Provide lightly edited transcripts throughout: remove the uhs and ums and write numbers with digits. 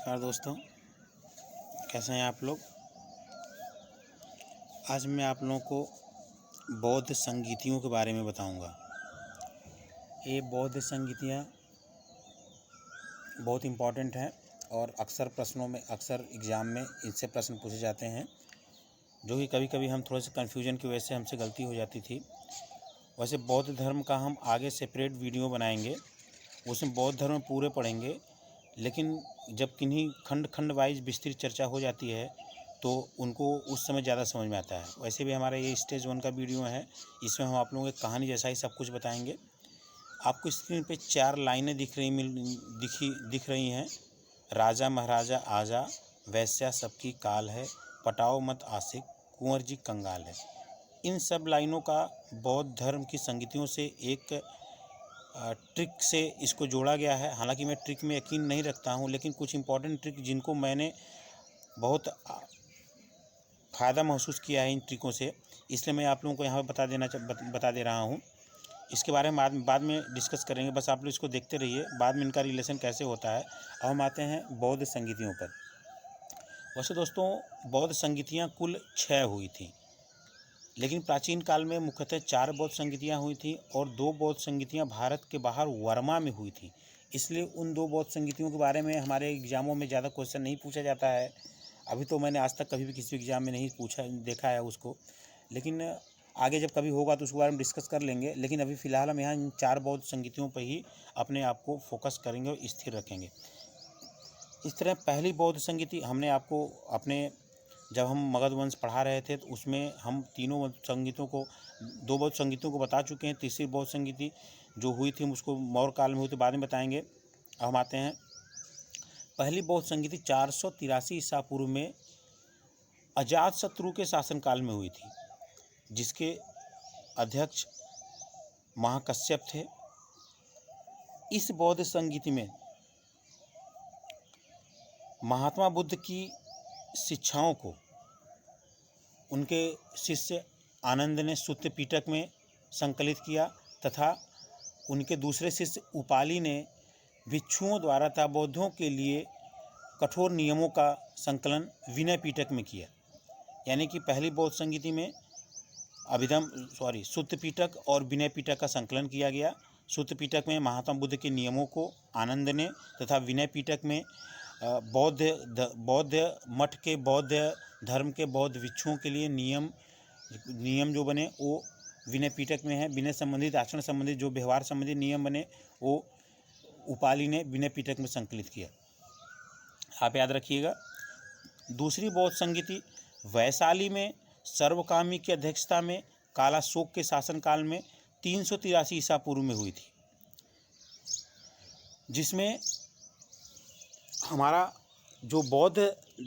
नमस्कार दोस्तों, कैसे हैं आप लोग। आज मैं आप लोगों को बौद्ध संगीतियों के बारे में बताऊंगा। ये बौद्ध संगीतियाँ बहुत इम्पॉर्टेंट हैं और अक्सर एग्ज़ाम में इनसे प्रश्न पूछे जाते हैं, जो कि कभी कभी हम थोड़े से कन्फ्यूजन की वजह से हमसे गलती हो जाती थी। वैसे बौद्ध धर्म का हम आगे सेपरेट वीडियो बनाएंगे, उसमें बौद्ध धर्म पूरे पढ़ेंगे। लेकिन जब किन्हीं खंड वाइज विस्तृत चर्चा हो जाती है तो उनको उस समय ज़्यादा समझ में आता है। वैसे भी हमारा ये स्टेज 1 का वीडियो है, इसमें हम आप लोगों की कहानी जैसा ही सब कुछ बताएंगे। आपको स्क्रीन पे 4 लाइनें दिख रही हैं। राजा महाराजा आजा, वैश्या सबकी काल है, पटाओ मत आशिक, कुंवर जी कंगाल है। इन सब लाइनों का बौद्ध धर्म की संगीतियों से एक ट्रिक से इसको जोड़ा गया है। हालांकि मैं ट्रिक में यकीन नहीं रखता हूं, लेकिन कुछ इंपॉर्टेंट ट्रिक जिनको मैंने बहुत फ़ायदा महसूस किया है इन ट्रिकों से, इसलिए मैं आप लोगों को यहाँ पर बता दे रहा हूँ। इसके बारे में बाद में डिस्कस करेंगे, बस आप लोग इसको देखते रहिए, बाद में इनका रिलेशन कैसे होता है। अब हम आते हैं बौद्ध संगीतियों पर। वैसे दोस्तों, बौद्ध संगीतियाँ कुल 6 हुई थी, लेकिन प्राचीन काल में मुख्यतः 4 बौद्ध संगीतियाँ हुई थी और 2 बौद्ध संगीतियाँ भारत के बाहर वर्मा में हुई थी। इसलिए उन 2 बौद्ध संगीतियों के बारे में हमारे एग्ज़ामों में ज़्यादा क्वेश्चन नहीं पूछा जाता है। अभी तो मैंने आज तक कभी भी किसी एग्ज़ाम में नहीं देखा है उसको, लेकिन आगे जब कभी होगा तो उसके बारे में डिस्कस कर लेंगे। लेकिन अभी फ़िलहाल हम यहाँ इन 4 बौद्ध संगीतियों पर ही अपने आप को फोकस करेंगे और स्थिर रखेंगे। इस तरह पहली बौद्ध संगीति हमने आपको जब हम मगध वंश पढ़ा रहे थे तो उसमें हम 2 बौद्ध संगीतों को बता चुके हैं। तीसरी बौद्ध संगीति जो हुई थी हम उसको मौर्य काल में हुई थी, बाद में बताएंगे। अब हम आते हैं पहली बौद्ध संगीति 483 ईसा पूर्व में अजातशत्रु के शासनकाल में हुई थी, जिसके अध्यक्ष महाकश्यप थे। इस बौद्ध संगीति में महात्मा बुद्ध की शिक्षाओं को उनके शिष्य आनंद ने सूत्र पिटक में संकलित किया तथा उनके दूसरे शिष्य उपाली ने भिक्षुओं द्वारा तथा बौद्धों के लिए कठोर नियमों का संकलन विनय पिटक में किया। यानी कि पहली बौद्ध संगीति में सूत्र पिटक और विनय पिटक का संकलन किया गया। सूत्र पिटक में महात्मा बुद्ध के नियमों को आनंद ने तथा विनय पिटक में बौद्ध मठ के बौद्ध धर्म के बौद्ध भिक्षुओं के लिए नियम जो बने वो विनय पिटक में है। विनय संबंधित, आचरण संबंधित, जो व्यवहार संबंधित नियम बने वो उपाली ने विनय पिटक में संकलित किया। आप याद रखिएगा। दूसरी बौद्ध संगीति वैशाली में सर्वकामी की अध्यक्षता में कालाशोक के शासनकाल में 383 ईसा पूर्व में हुई थी, जिसमें हमारा जो बौद्ध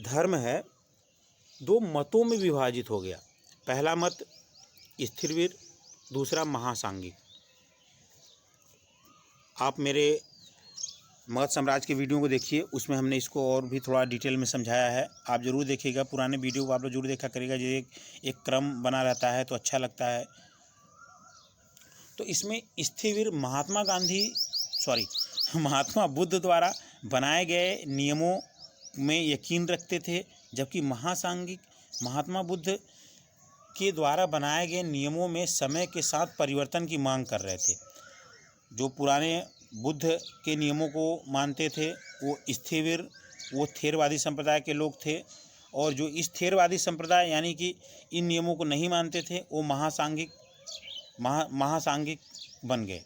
धर्म है 2 मतों में विभाजित हो गया। पहला मत स्थिरवीर, दूसरा महासांगिक। आप मेरे मगध साम्राज्य के वीडियो को देखिए, उसमें हमने इसको और भी थोड़ा डिटेल में समझाया है। आप ज़रूर देखिएगा, पुराने वीडियो को आप लोग जरूर देखा करिएगा। जो एक क्रम बना रहता है तो अच्छा लगता है। तो इसमें स्थिरवीर महात्मा बुद्ध द्वारा बनाए गए नियमों में यकीन रखते थे, जबकि महासांगिक महात्मा बुद्ध के द्वारा बनाए गए नियमों में समय के साथ परिवर्तन की मांग कर रहे थे। जो पुराने बुद्ध के नियमों को मानते थे वो स्थिरवीर, वो थेरवादी संप्रदाय के लोग थे, और जो इस थेरवादी संप्रदाय यानी कि इन नियमों को नहीं मानते थे वो महासांगिक बन गए।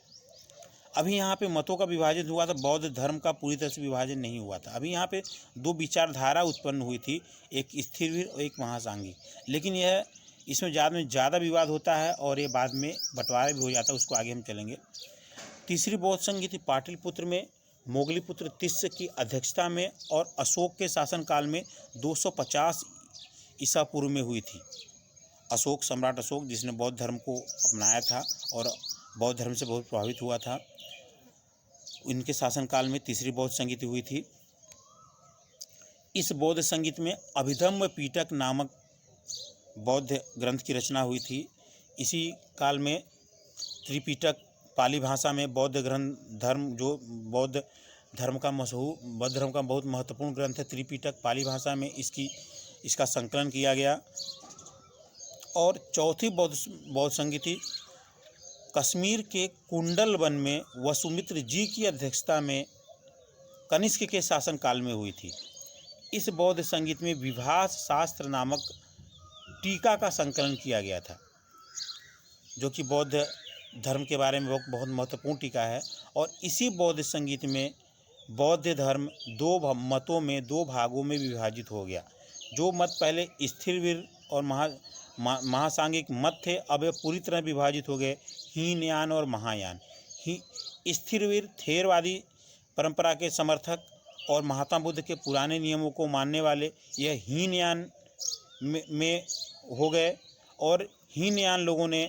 अभी यहाँ पे मतों का विभाजन हुआ था, बौद्ध धर्म का पूरी तरह से विभाजन नहीं हुआ था। अभी यहाँ पे 2 विचारधारा उत्पन्न हुई थी, एक स्थिरवीर और एक महासांगिक। लेकिन इसमें ज़्यादा विवाद होता है और ये बाद में बंटवारा भी हो जाता है, उसको आगे हम चलेंगे। तीसरी बौद्ध संगीति पाटलिपुत्र में मोगलीपुत्र तिस्य की अध्यक्षता में और अशोक के शासनकाल में 250 ईसा पूर्व में हुई थी। सम्राट अशोक, जिसने बौद्ध धर्म को अपनाया था और बौद्ध धर्म से बहुत प्रभावित हुआ था, इनके शासनकाल में तीसरी बौद्ध संगीति हुई थी। इस बौद्ध संगीत में अभिधम्म पिटक नामक बौद्ध ग्रंथ की रचना हुई थी। इसी काल में त्रिपिटक पाली भाषा में बौद्ध धर्म जो बौद्ध धर्म का बौद्ध धर्म का बहुत महत्वपूर्ण ग्रंथ है त्रिपिटक। पाली भाषा में इसका संकलन किया गया। और चौथी बौद्ध संगीति कश्मीर के कुंडल वन में वसुमित्र जी की अध्यक्षता में कनिष्क के शासनकाल में हुई थी। इस बौद्ध संगीत में विभास शास्त्र नामक टीका का संकलन किया गया था, जो कि बौद्ध धर्म के बारे में बहुत महत्वपूर्ण टीका है। और इसी बौद्ध संगीत में बौद्ध धर्म दो मतों में, दो भागों में विभाजित हो गया। जो मत पहले स्थिरवीर और महासांगिक मत थे, अब वे पूरी तरह विभाजित हो गए हीनयान और महायान। स्थिरवीर थेरवादी परंपरा के समर्थक और महात्मा बुद्ध के पुराने नियमों को मानने वाले यह हीनयान में हो गए। और हीनयान लोगों ने,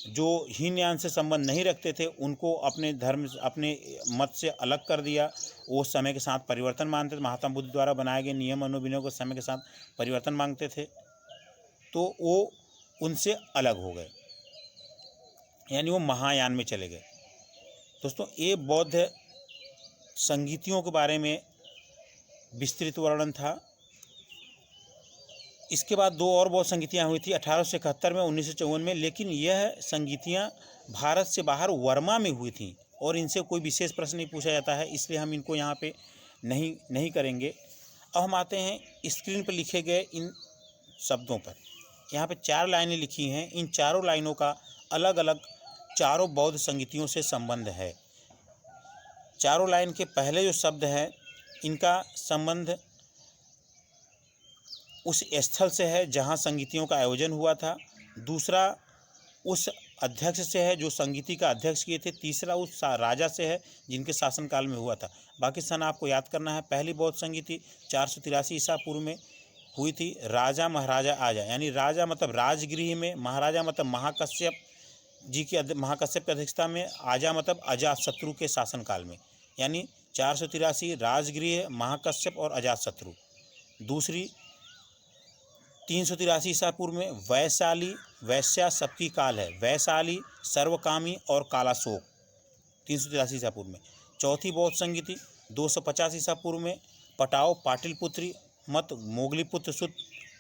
जो हीनयान से संबंध नहीं रखते थे, उनको अपने धर्म, अपने मत से अलग कर दिया। वो समय के साथ परिवर्तन मानते थे, महात्मा बुद्ध द्वारा बनाए गए नियम अनुविनयों को समय के साथ परिवर्तन मांगते थे, तो वो उनसे अलग हो गए, यानी वो महायान में चले गए। दोस्तों, ये बौद्ध संगीतियों के बारे में विस्तृत वर्णन था। इसके बाद दो और बौद्ध संगीतियाँ हुई थी 1871 में, 1954 में, लेकिन यह संगीतियाँ भारत से बाहर वर्मा में हुई थी और इनसे कोई विशेष प्रश्न नहीं पूछा जाता है, इसलिए हम इनको यहाँ पे नहीं करेंगे। अब हम आते हैं स्क्रीन पर लिखे गए इन शब्दों पर। यहाँ पे 4 लाइनें लिखी हैं। इन चारों लाइनों का अलग अलग चारों बौद्ध संगीतियों से संबंध है। चारों लाइन के पहले जो शब्द है, इनका संबंध उस स्थल से है जहाँ संगीतियों का आयोजन हुआ था। दूसरा उस अध्यक्ष से है जो संगीति का अध्यक्ष किए थे। तीसरा उस राजा से है जिनके शासनकाल में हुआ था। बाकी सन आपको याद करना है। पहली बौद्ध संगीति 483 ईसा पूर्व में हुई थी। राजा महाराजा आजा, यानी राजा मतलब राजगृह में, महाराजा मतलब महाकश्यप के अध्यक्षता में, आजा मतलब अजातशत्रु के शासनकाल में, यानी 483 राजगृह, महाकश्यप और अजातशत्रु। दूसरी 383 ईसा पूर्व में वैशाली, वैश्या सबकी काल है, वैशाली, सर्वकामी और कालाशोक, 383 ईसा पूर्व में। चौथी बौद्ध संगीति 250 ईसा पूर्व में पटाओ पाटिलपुत्री मत मोगलीपुत्र सुत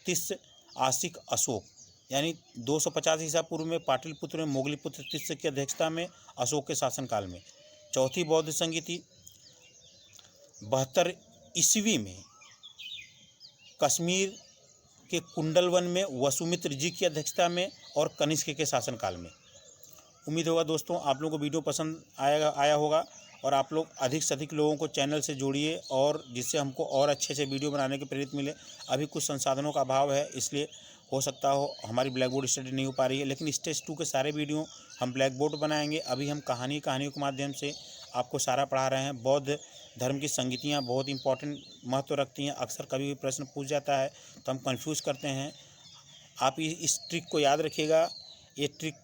तिस्य आसिक अशोक, यानी 250 ईसा पूर्व में पाटिलपुत्र में मोगलीपुत्र तिस्य की अध्यक्षता में अशोक के शासनकाल में। चौथी बौद्ध संगीति 72 ईस्वी में कश्मीर के कुंडलवन में वसुमित्र जी की अध्यक्षता में और कनिष्क के शासनकाल में। उम्मीद होगा दोस्तों आप लोगों को वीडियो पसंद आया होगा और आप लोग अधिक से अधिक लोगों को चैनल से जोड़िए, और जिससे हमको और अच्छे से वीडियो बनाने की प्रेरित मिले। अभी कुछ संसाधनों का अभाव है, इसलिए हो सकता हो हमारी ब्लैक बोर्ड स्टडी नहीं हो पा रही है, लेकिन स्टेज 2 के सारे वीडियो हम ब्लैक बोर्ड बनाएंगे। अभी हम कहानियों के माध्यम से आपको सारा पढ़ा रहे हैं। बौद्ध धर्म की संगीतियाँ बहुत इंपॉर्टेंट महत्व रखती हैं। अक्सर कभी भी प्रश्न पूछ जाता है तो हम कंफ्यूज करते हैं। आप इस ट्रिक को याद रखिएगा। ये ट्रिक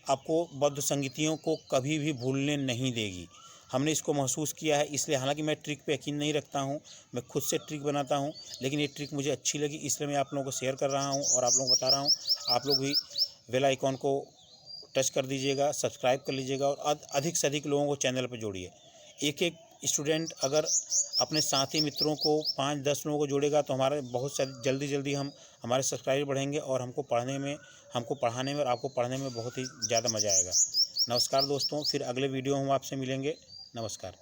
आपको बौद्ध संगीतियों को कभी भी भूलने नहीं देगी। हमने इसको महसूस किया है, इसलिए हालांकि मैं ट्रिक पे यकीन नहीं रखता हूँ, मैं खुद से ट्रिक बनाता हूँ, लेकिन ये ट्रिक मुझे अच्छी लगी इसलिए मैं आप लोगों को शेयर कर रहा हूँ और आप लोगों को बता रहा हूँ। आप लोग भी बेल आइकॉन को टच कर दीजिएगा, सब्सक्राइब कर लीजिएगा और अधिक से अधिक लोगों को चैनल पर जोड़िए। एक स्टूडेंट अगर अपने साथी मित्रों को 5-10 लोगों को जोड़ेगा तो हमारे बहुत जल्दी हम हमारे सब्सक्राइबर बढ़ेंगे और हमको पढ़ाने में और आपको पढ़ने में बहुत ही ज़्यादा मज़ा आएगा। नमस्कार दोस्तों, फिर अगले वीडियो हम आपसे मिलेंगे। नमस्कार।